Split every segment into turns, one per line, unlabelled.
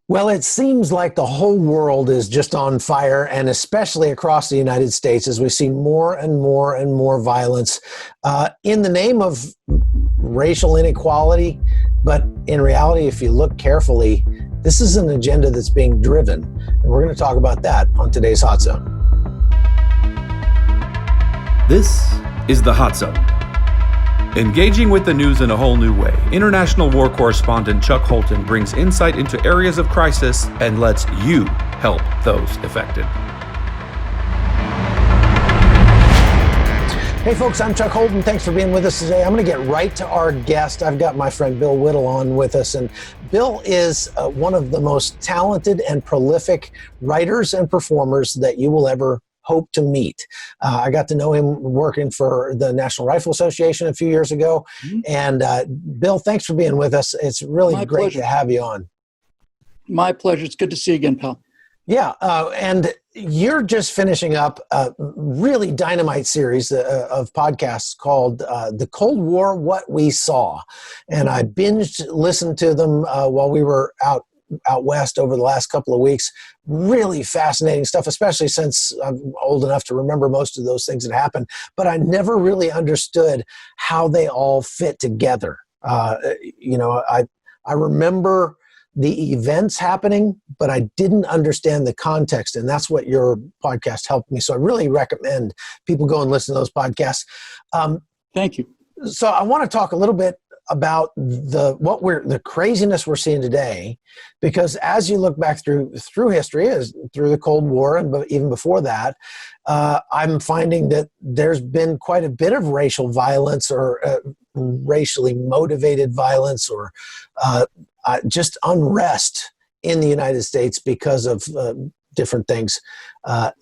Well, it seems like the whole world is just on fire, and especially across the United States, as we see more and more and more violence in the name of racial inequality. But in reality, if you look carefully, this is an agenda that's being driven. And we're going to talk about that on today's Hot Zone.
This is the Hot Zone. Engaging with the news in a whole new way, international war correspondent Chuck Holton brings insight into areas of crisis and lets you help those affected.
Hey folks, I'm Chuck Holton. Thanks for being with us today. I'm going to get right to our guest. I've got my friend Bill Whittle on with us, and Bill is one of the most talented and prolific writers and performers that you will ever hope to meet. I got to know him working for the National Rifle Association a few years ago. Mm-hmm. And Bill, thanks for being with us. It's really great to have you on.
My pleasure. It's good to see you again, pal.
Yeah, and you're just finishing up a really dynamite series of podcasts called The Cold War, What We Saw. And I listened to them while we were out west over the last couple of weeks. Really fascinating stuff, especially since I'm old enough to remember most of those things that happened. But I never really understood how they all fit together. I remember the events happening, but I didn't understand the context, and that's what your podcast helped me. So I really recommend people go and listen to those podcasts.
Thank you.
So I want to talk a little bit about the craziness we're seeing today, because as you look back through history, through the Cold War and even before that, I'm finding that there's been quite a bit of racial violence or racially motivated violence or just unrest in the United States because of different things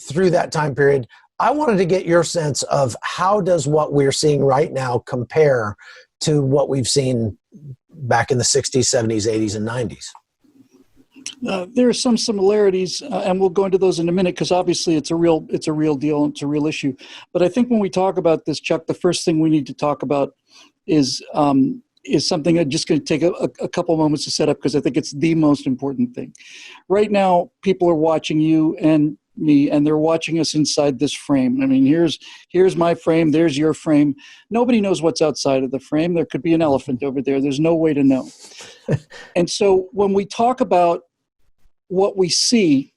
through that time period. I wanted to get your sense of how does what we're seeing right now compare to what we've seen back in the 60s, 70s, 80s, and 90s?
There are some similarities, and we'll go into those in a minute because obviously it's a real deal and it's a real issue. But I think when we talk about this, Chuck, the first thing we need to talk about is something I'm just going to take a couple moments to set up because I think it's the most important thing. Right now, people are watching you and me, and they're watching us inside this frame. I mean, here's my frame, there's your frame. Nobody knows what's outside of the frame. There could be an elephant over there. There's no way to know. And so when we talk about what we see,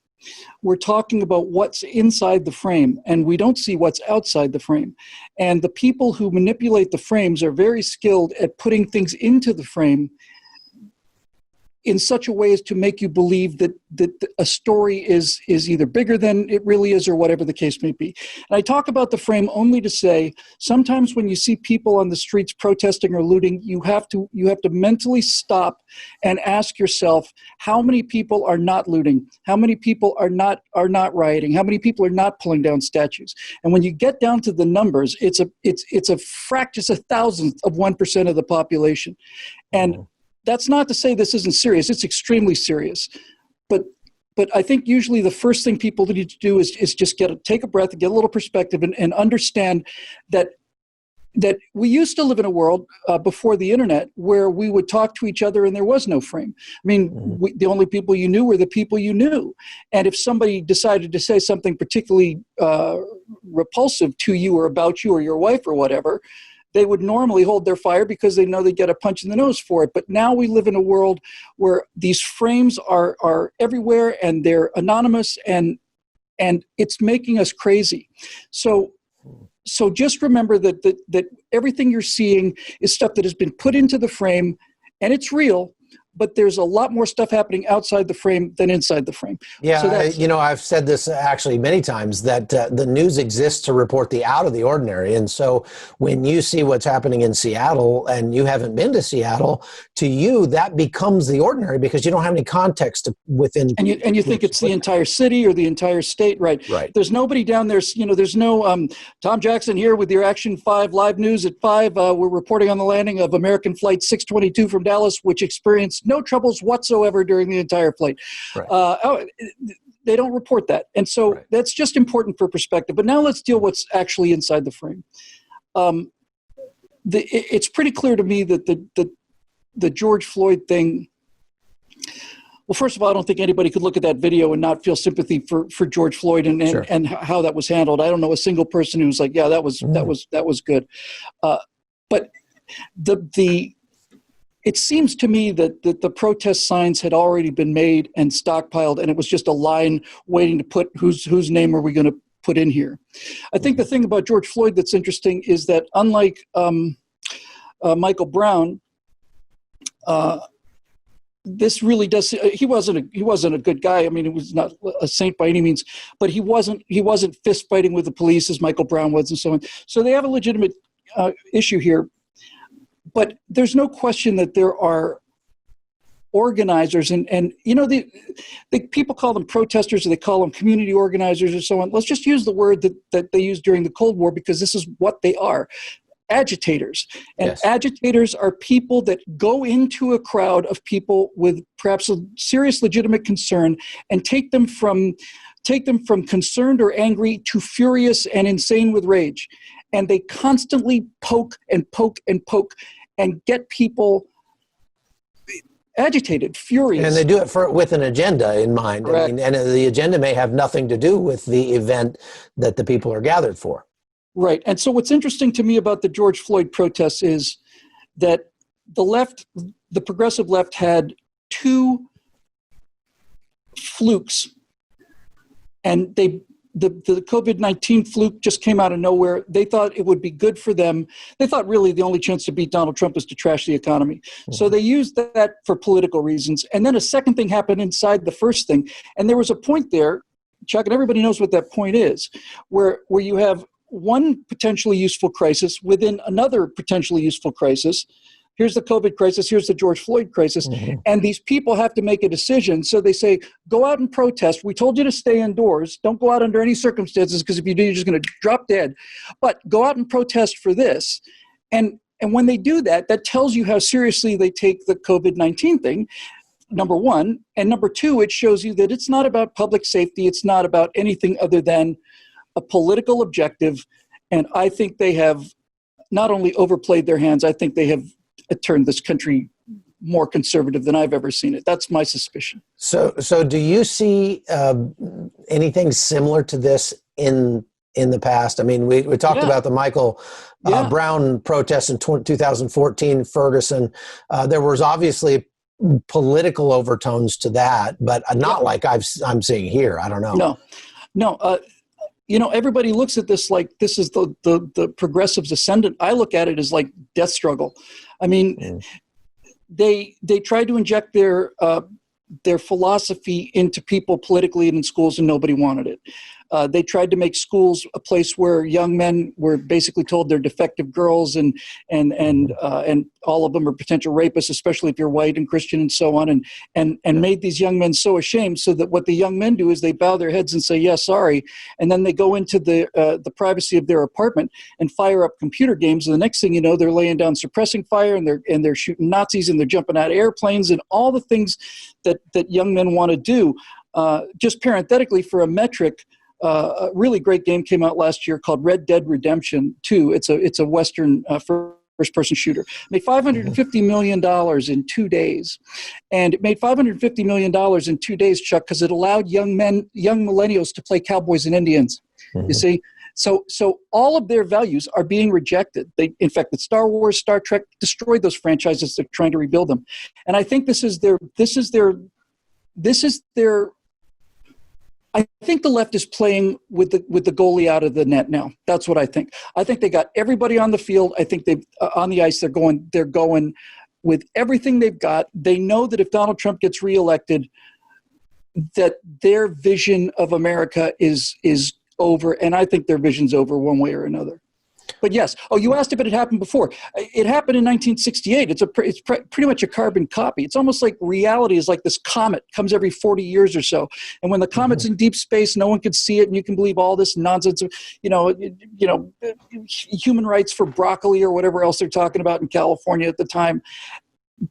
we're talking about what's inside the frame, and we don't see what's outside the frame. And the people who manipulate the frames are very skilled at putting things into the frame in such a way as to make you believe that a story is either bigger than it really is or whatever the case may be. And I talk about the frame only to say sometimes when you see people on the streets protesting or looting, you have to mentally stop and ask yourself how many people are not looting, how many people are not rioting, how many people are not pulling down statues. And when you get down to the numbers, it's a thousandth of 1% of the population. And that's not to say this isn't serious. It's extremely serious. But I think usually the first thing people need to do is just take a breath and get a little perspective and understand that we used to live in a world before the internet where we would talk to each other and there was no frame. I mean, the only people you knew were the people you knew. And if somebody decided to say something particularly repulsive to you or about you or your wife or whatever, they would normally hold their fire because they know they get a punch in the nose for it. But now we live in a world where these frames are everywhere and they're anonymous and it's making us crazy. So just remember that everything you're seeing is stuff that has been put into the frame and it's real, but there's a lot more stuff happening outside the frame than inside the frame.
Yeah, so I've said this actually many times that the news exists to report the out of the ordinary. And so when you see what's happening in Seattle and you haven't been to Seattle, to you, that becomes the ordinary because you don't have any context within. And
you think it's the entire city or the entire state, right?
Right.
There's nobody down there, there's no Tom Jackson here with your Action 5 live news at 5. We're reporting on the landing of American Flight 622 from Dallas, which experienced no troubles whatsoever during the entire flight. Right. They don't report that. And so that's just important for perspective. But now let's deal what's actually inside the frame. It's pretty clear to me that the George Floyd thing Well, first of all, I don't think anybody could look at that video and not feel sympathy for George Floyd and how that was handled. I don't know a single person who's like, yeah, that was good. But it seems to me that the protest signs had already been made and stockpiled, and it was just a line waiting to put whose name are we going to put in here. I think the thing about George Floyd that's interesting is that unlike Michael Brown, this really does. He wasn't a good guy. I mean, he was not a saint by any means, but he wasn't fist fighting with the police as Michael Brown was, and so on. So they have a legitimate issue here, but there's no question that there are organizers, and you know, the people call them protesters, or they call them community organizers, or so on. Let's just use the word that they used during the Cold War, because this is what they are. Agitators. And
yes.
Agitators are people that go into a crowd of people with perhaps a serious legitimate concern and take them from concerned or angry to furious and insane with rage. And they constantly poke and poke and poke and get people agitated, furious.
And they do it with an agenda in mind.
Correct.
I mean, and the agenda may have nothing to do with the event that the people are gathered for.
Right. And so what's interesting to me about the George Floyd protests is that the progressive left had two flukes, and the COVID-19 fluke just came out of nowhere. They thought it would be good for them. They thought really the only chance to beat Donald Trump is to trash the economy. Mm-hmm. So they used that for political reasons. And then a second thing happened inside the first thing. And there was a point there, Chuck, and everybody knows what that point is, where you have one potentially useful crisis within another potentially useful crisis. Here's the COVID crisis, here's the George Floyd crisis, mm-hmm. and these people have to make a decision. So they say, go out and protest. We told you to stay indoors. Don't go out under any circumstances, because if you do, you're just going to drop dead. But go out and protest for this. And when they do that, that tells you how seriously they take the COVID-19 thing, number one. And number two, it shows you that it's not about public safety. It's not about anything other than a political objective. And I think they have not only overplayed their hands, I think they have turned this country more conservative than I've ever seen it. That's my suspicion. So
do you see anything similar to this in the past? I mean, we talked about the Michael Brown protests in 2014, Ferguson. There was obviously political overtones to that, but not like I'm seeing here. I don't know.
No. You know, everybody looks at this like this is the progressives' ascendant. I look at it as like death struggle. I mean, they tried to inject their philosophy into people politically and in schools, and nobody wanted it. They tried to make schools a place where young men were basically told they're defective girls, and all of them are potential rapists, especially if you're white and Christian and so on, and made these young men so ashamed, so that what the young men do is they bow their heads and say, yeah, sorry, and then they go into the privacy of their apartment and fire up computer games, and the next thing you know, they're laying down suppressing fire, and they're shooting Nazis, and they're jumping out of airplanes, and all the things that young men want to do. Just parenthetically, for a metric, a really great game came out last year called Red Dead Redemption 2. It's a Western first-person shooter. It made $550 million in 2 days. And it made $550 million in 2 days, Chuck, because it allowed young millennials to play cowboys and Indians. Mm-hmm. You see? So all of their values are being rejected. In fact, Star Wars, Star Trek destroyed those franchises. They're trying to rebuild them. And I think this is their I think the left is playing with the goalie out of the net now. That's what I think. I think they got everybody on the field. I think they've on the ice. They're going with everything they've got. They know that if Donald Trump gets reelected, that their vision of America is over, and I think their vision's over one way or another. But yes. Oh, you asked if it had happened before. It happened in 1968. It's pretty much a carbon copy. It's almost like reality is like this comet, comes every 40 years or so. And when the comet's in deep space, no one can see it, and you can believe all this nonsense of, human rights for broccoli or whatever else they're talking about in California at the time.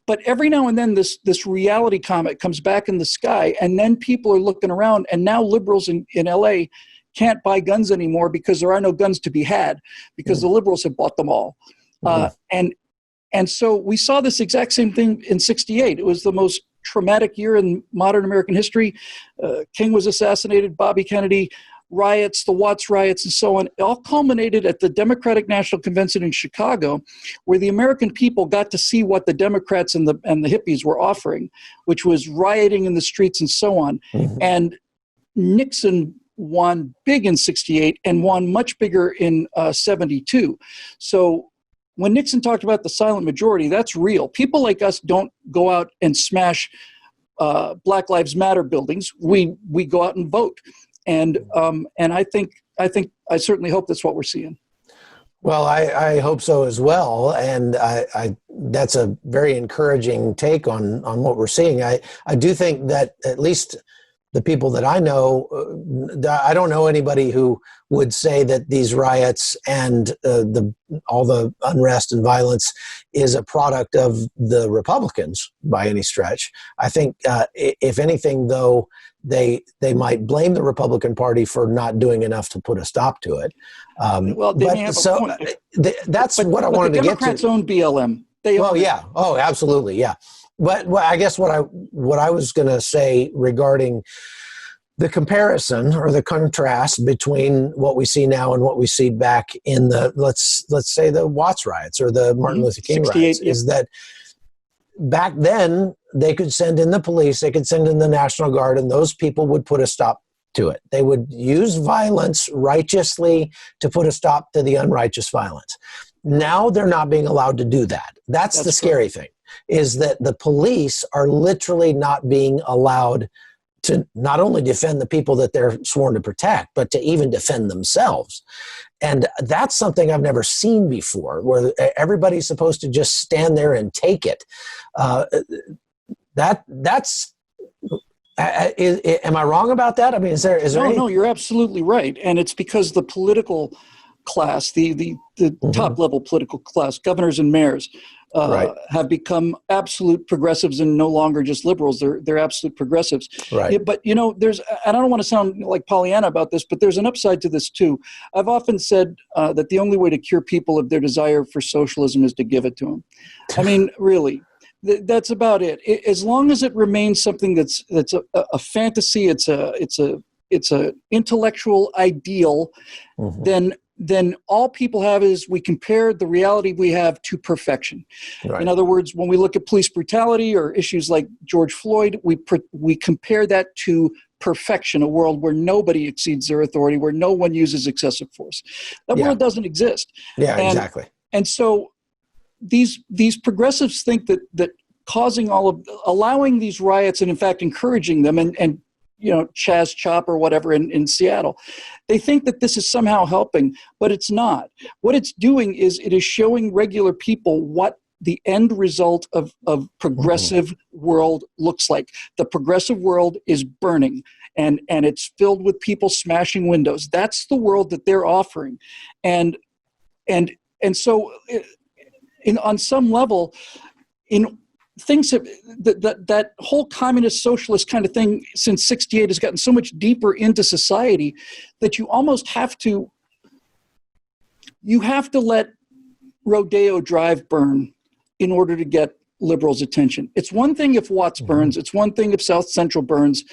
But every now and then this reality comet comes back in the sky, and then people are looking around, and now liberals in LA can't buy guns anymore because there are no guns to be had, because the liberals have bought them all. And so we saw this exact same thing in 68. It was the most traumatic year in modern American history. King was assassinated, Bobby Kennedy, riots, the Watts riots, and so on. It all culminated at the Democratic National Convention in Chicago, where the American people got to see what the Democrats and the hippies were offering, which was rioting in the streets and so on. Mm-hmm. And Nixon won big in 68 and won much bigger in 72. So when Nixon talked about the silent majority, that's real. People like us don't go out and smash Black Lives Matter buildings. We go out and vote. And I certainly hope that's what we're seeing.
Well, I hope so as well, and I that's a very encouraging take on what we're seeing. I do think that at least the people that I know, I don't know anybody who would say that these riots and all the unrest and violence is a product of the Republicans by any stretch. I think, if anything, though, they might blame the Republican Party for not doing enough to put a stop to it.
Well, they may have a point.
That's what I wanted to get to.
The Democrats own BLM.
Yeah. Oh, absolutely. Yeah. But I guess what I was going to say regarding the comparison or the contrast between what we see now and what we see back in the let's say the Watts riots or the Martin Luther King riots is that back then they could send in the police, they could send in the National Guard, and those people would put a stop to it. They would use violence righteously to put a stop to the unrighteous violence. Now they're not being allowed to do that. That's the scary thing, is that the police are literally not being allowed to not only defend the people that they're sworn to protect, but to even defend themselves. And that's something I've never seen before, where everybody's supposed to just stand there and take it. That's am I wrong about that? I mean, is there
No, you're absolutely right. And it's because the political class, the top level political class, governors and mayors, have become absolute progressives and no longer just liberals. They're absolute progressives.
Right.
Yeah, but and I don't want to sound like Pollyanna about this, but there's an upside to this too. I've often said that the only way to cure people of their desire for socialism is to give it to them. I mean, really. That's about it. As long as it remains something that's a fantasy, it's a intellectual ideal, then all people have is we compare the reality we have to perfection. Right. In other words, when we look at police brutality or issues like George Floyd, we compare that to perfection, a world where nobody exceeds their authority, where no one uses excessive force. That world doesn't exist.
Yeah, exactly.
And so these progressives think that allowing these riots and in fact encouraging them and Chaz Chop or whatever in Seattle, they think that this is somehow helping, but it's not. What it's doing is it is showing regular people what the end result of progressive world looks like. The progressive world is burning and it's filled with people smashing windows. That's the world that they're offering. And so on some level, things have that whole communist socialist kind of thing since 68 has gotten so much deeper into society that you almost have to let Rodeo Drive burn in order to get liberals' attention. It's one thing if Watts burns, it's one thing if South Central burns,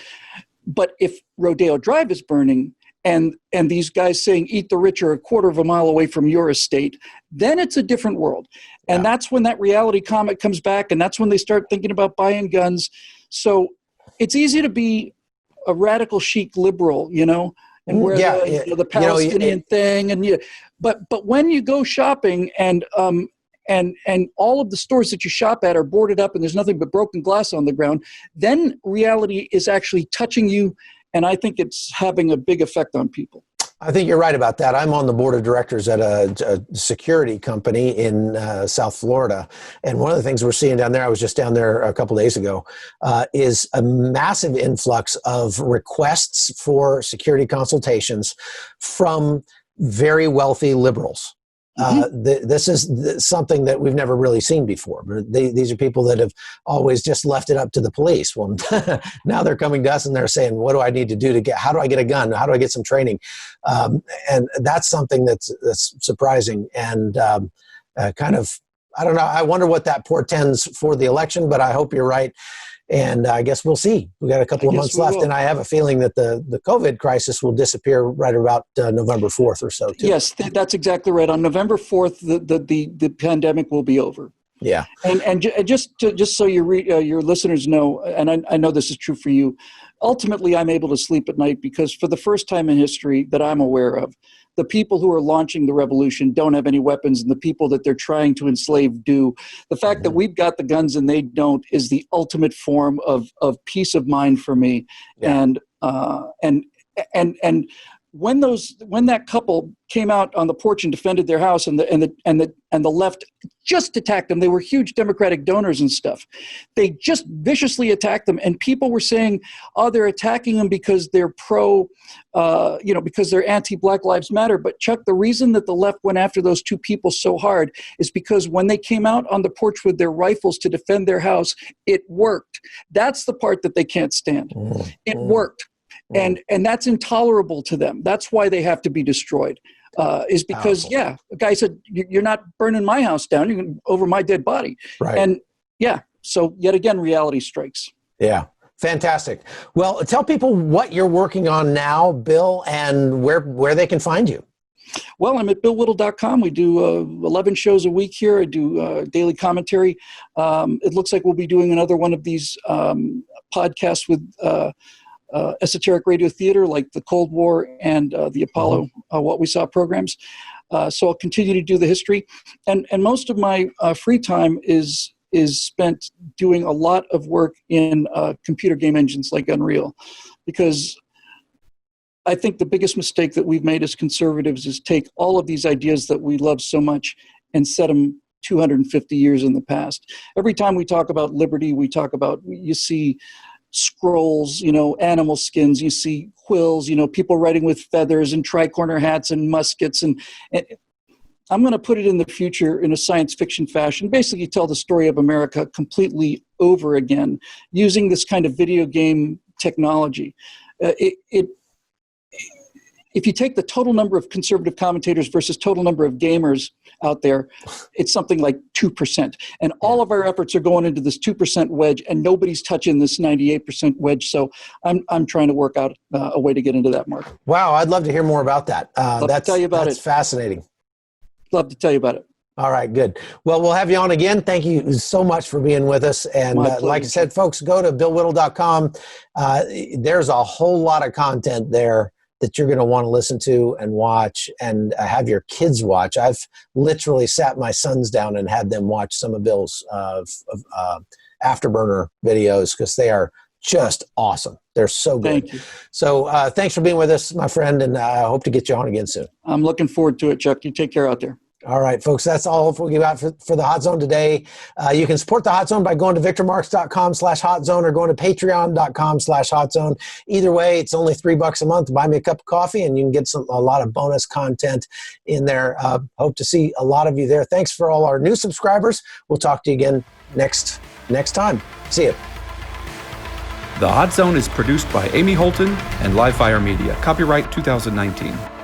but if Rodeo Drive is burning and these guys saying eat the rich are a quarter of a mile away from your estate, then it's a different world. And that's when that reality comic comes back, and that's when they start thinking about buying guns. So it's easy to be a radical chic liberal, and wear the Palestinian thing. But when you go shopping and all of the stores that you shop at are boarded up and there's nothing but broken glass on the ground, then reality is actually touching you, and I think it's having a big effect on people.
I think you're right about that. I'm on the board of directors at a security company in South Florida. And one of the things we're seeing down there, I was just down there a couple of days ago, is a massive influx of requests for security consultations from very wealthy liberals. This is something that we've never really seen before. These are people that have always just left it up to the police. Well, now they're coming to us and they're saying, what do I need to do how do I get a gun? How do I get some training? And that's something that's surprising and kind of, I don't know. I wonder what that portends for the election, but I hope you're right. And I guess we'll see. We got a couple of months left, and I have a feeling that the COVID crisis will disappear right about November 4th or so, too.
Yes, that's exactly right. On November 4th, the pandemic will be over.
Yeah.
And just so your listeners know, and I know this is true for you, ultimately I'm able to sleep at night because for the first time in history that I'm aware of, the people who are launching the revolution don't have any weapons, and the people that they're trying to enslave do. The fact that we've got the guns and they don't is the ultimate form of peace of mind for me. Yeah. And when that couple came out on the porch and defended their house, and the left just attacked them, they were huge Democratic donors and stuff. They just viciously attacked them, and people were saying, "Oh, they're attacking them because they're because they're anti-Black Lives Matter." But Chuck, the reason that the left went after those two people so hard is because when they came out on the porch with their rifles to defend their house, it worked. That's the part that they can't stand. It worked. And that's intolerable to them. That's why they have to be destroyed. Is because, the guy said, "You're not burning my house down. You're over my dead body." Right. And so yet again, reality strikes. Yeah.
Fantastic. Well, tell people what you're working on now, Bill, and where they can find you.
Well, I'm at billwhittle.com. We do 11 shows a week here. I do daily commentary. It looks like we'll be doing another one of these podcasts with esoteric radio theater like the Cold War and the Apollo What We Saw programs. So I'll continue to do the history. And most of my free time is spent doing a lot of work in computer game engines like Unreal, because I think the biggest mistake that we've made as conservatives is take all of these ideas that we love so much and set them 250 years in the past. Every time we talk about liberty, you see scrolls, animal skins, you see quills, people riding with feathers and tricorner hats and muskets. And I'm going to put it in the future in a science fiction fashion, basically tell the story of America completely over again using this kind of video game technology. If you take the total number of conservative commentators versus total number of gamers out there, it's something like 2%. And all of our efforts are going into this 2% wedge, and nobody's touching this 98% wedge. So I'm trying to work out a way to get into that market.
Wow, I'd love to hear more about that.
Love to tell you about it.
That's fascinating.
Love to tell you about it.
All right, good. Well, we'll have you on again. Thank you so much for being with us. And like I said, folks, go to billwhittle.com. There's a whole lot of content there that you're going to want to listen to and watch and have your kids watch. I've literally sat my sons down and had them watch some of Bill's Afterburner videos because they are just awesome. They're so good.
Thank you.
So thanks for being with us, my friend, and I hope to get you on again soon.
I'm looking forward to it, Chuck. You take care out there.
All right, folks, that's all we got for the Hot Zone today. You can support the Hot Zone by going to victormarks.com/Hot Zone or going to patreon.com/Hot Zone. Either way, it's only $3 a month. Buy me a cup of coffee and you can get a lot of bonus content in there. Hope to see a lot of you there. Thanks for all our new subscribers. We'll talk to you again next time. See you.
The Hot Zone is produced by Amy Holton and Livefire Media. Copyright 2019.